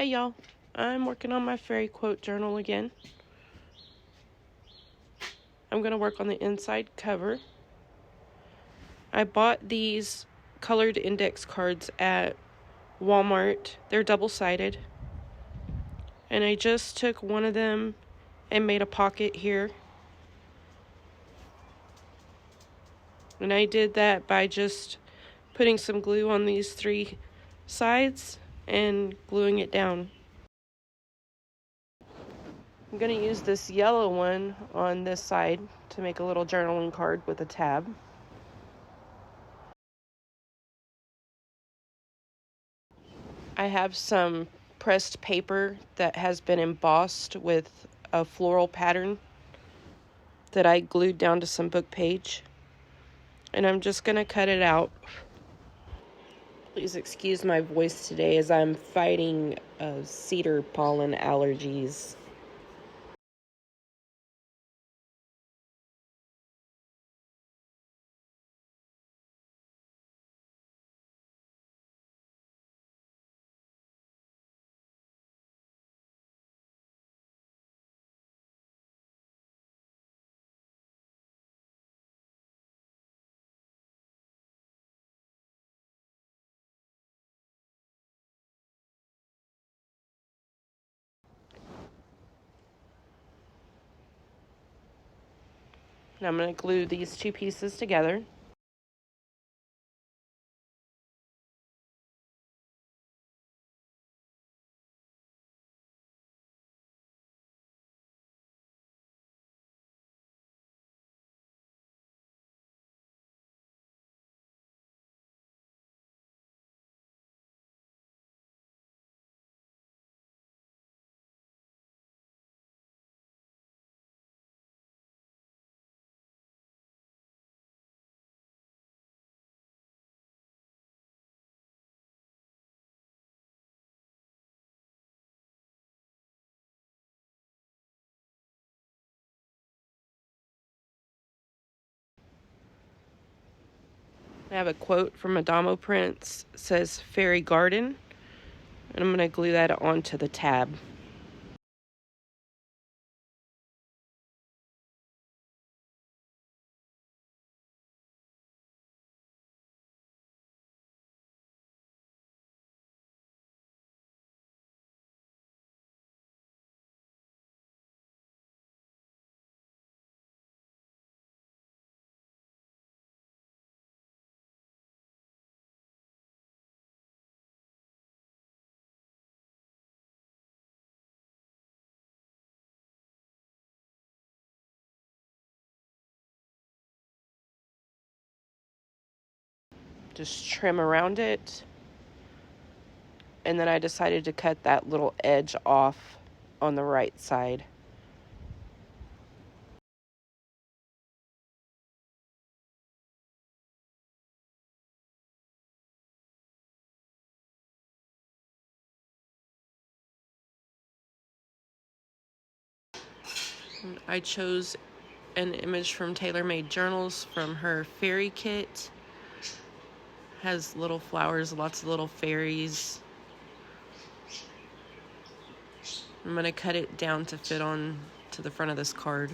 Hey y'all, I'm working on my fairy quote journal again. I'm going to work on the inside cover. I bought these colored index cards at Walmart. They're double-sided. And I just took one of them and made a pocket here. And I did that by just putting some glue on these three sides and gluing it down. I'm going to use this yellow one on this side to make a little journaling card with a tab. I have some pressed paper that has been embossed with a floral pattern that I glued down to some book page. And I'm just going to cut it out. Please excuse my voice today as I'm fighting cedar pollen allergies. And I'm going to glue these two pieces together. I have a quote from Adamo Prince. It says, "Fairy garden." And I'm going to glue that onto the tab. Just trim around it. And then I decided to cut that little edge off on the right side. I chose an image from Tailor Made Journals from her fairy kit. Has little flowers, lots of little fairies. I'm going to cut it down to fit on to the front of this card.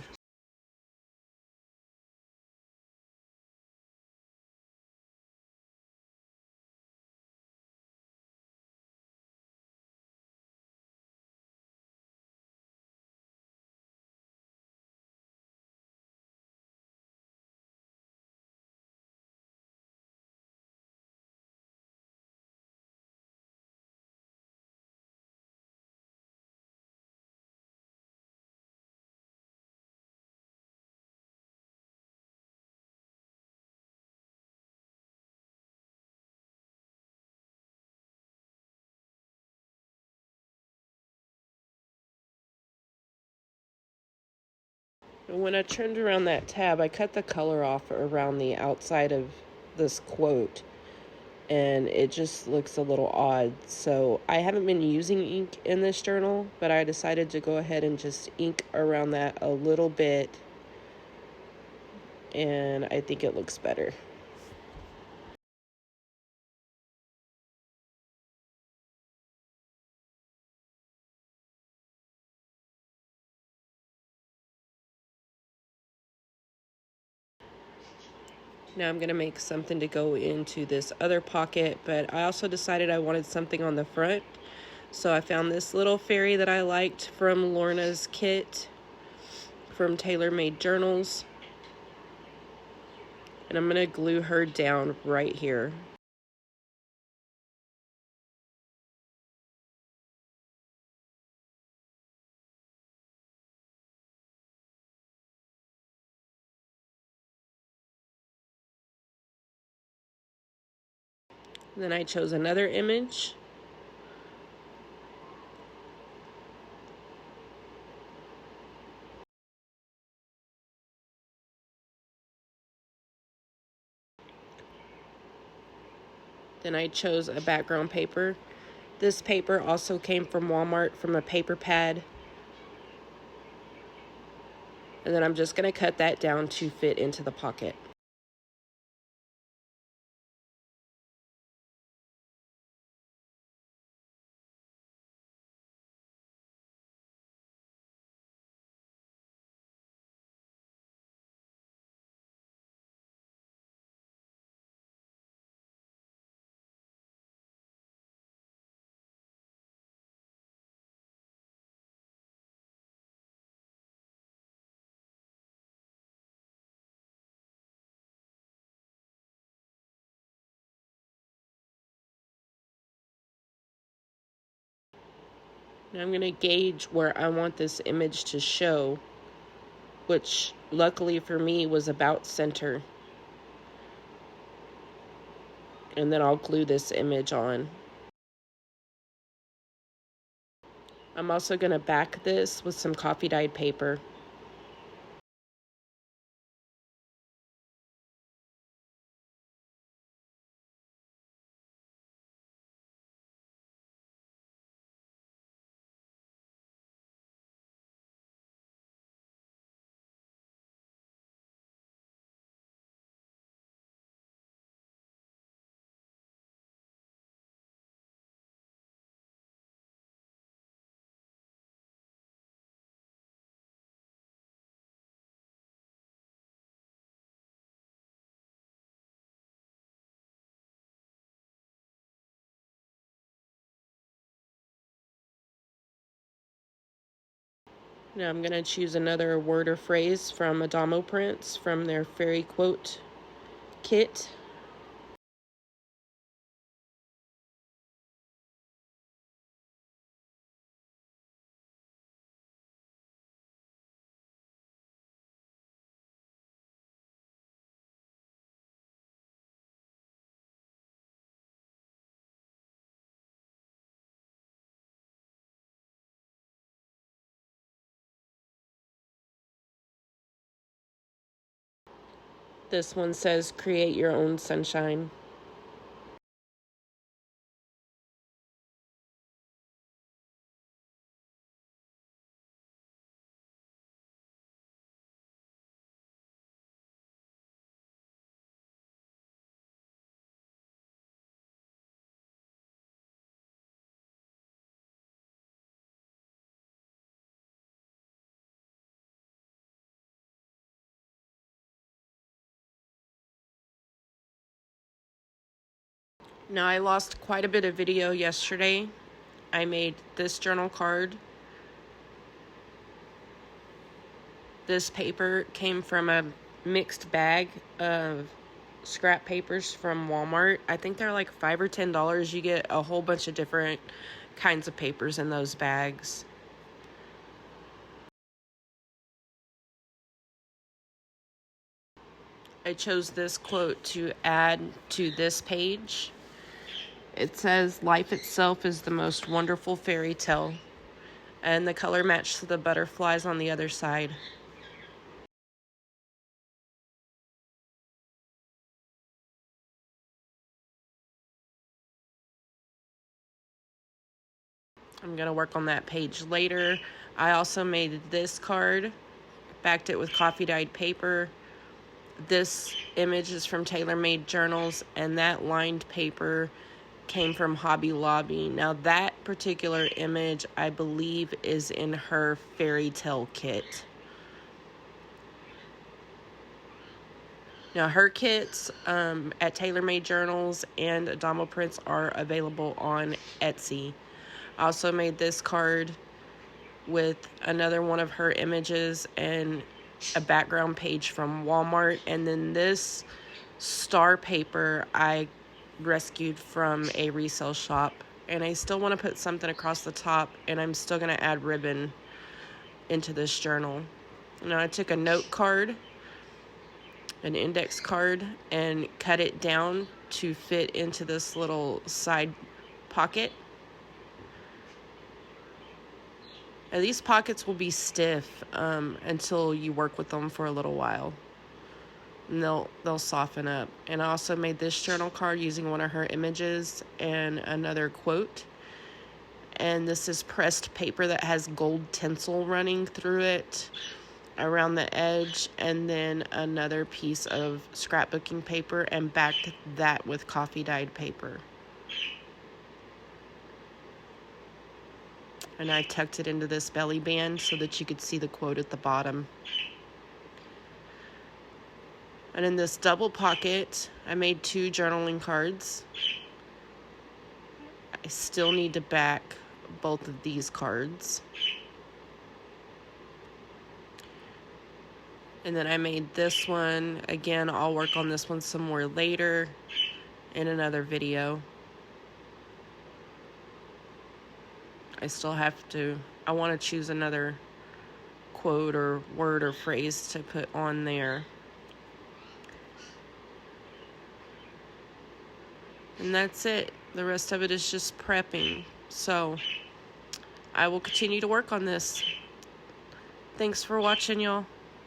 When I turned around that tab, I cut the color off around the outside of this quote, and it just looks a little odd. So I haven't been using ink in this journal, but I decided to go ahead and just ink around that a little bit, and I think it looks better. Now I'm going to make something to go into this other pocket, but I also decided I wanted something on the front. So I found this little fairy that I liked from Lorna's kit from Tailor Made Journals. And I'm going to glue her down right here. Then I chose another image. Then I chose a background paper. This paper also came from Walmart from a paper pad. And then I'm just going to cut that down to fit into the pocket. Now I'm going to gauge where I want this image to show, which luckily for me was about center. And then I'll glue this image on. I'm also going to back this with some coffee dyed paper. Now I'm going to choose another word or phrase from Adamo prints from their fairy quote kit. This one says, create your own sunshine. Now I lost quite a bit of video yesterday. I made this journal card. This paper came from a mixed bag of scrap papers from Walmart. I think they're like $5 or $10. You get a whole bunch of different kinds of papers in those bags. I chose this quote to add to this page. It says, life itself is the most wonderful fairy tale. And the color matched the butterflies on the other side. I'm going to work on that page later. I also made this card, backed it with coffee dyed paper. This image is from Tailor Made Journals, and that lined paper came from Hobby Lobby. Now that particular image, I believe, is in her fairy tale kit. Now, her kits at TaylorMade Journals and Adamo Prints are available on Etsy. I also made this card with another one of her images and a background page from Walmart. And then this star paper I rescued from a resale shop. And I still want to put something across the top, and I'm still going to add ribbon into this journal. Now, I took a note card, an index card, and cut it down to fit into this little side pocket. Now, these pockets will be stiff until you work with them for a little while, and they'll soften up. And I also made this journal card using one of her images and another quote. And this is pressed paper that has gold tinsel running through it around the edge, and then another piece of scrapbooking paper, and backed that with coffee dyed paper. And I tucked it into this belly band so that you could see the quote at the bottom. And in this double pocket, I made 2 journaling cards. I still need to back both of these cards. And then I made this one. Again, I'll work on this one some more later in another video. I want to choose another quote or word or phrase to put on there. And that's it. The rest of it is just prepping. So I will continue to work on this. Thanks for watching, y'all.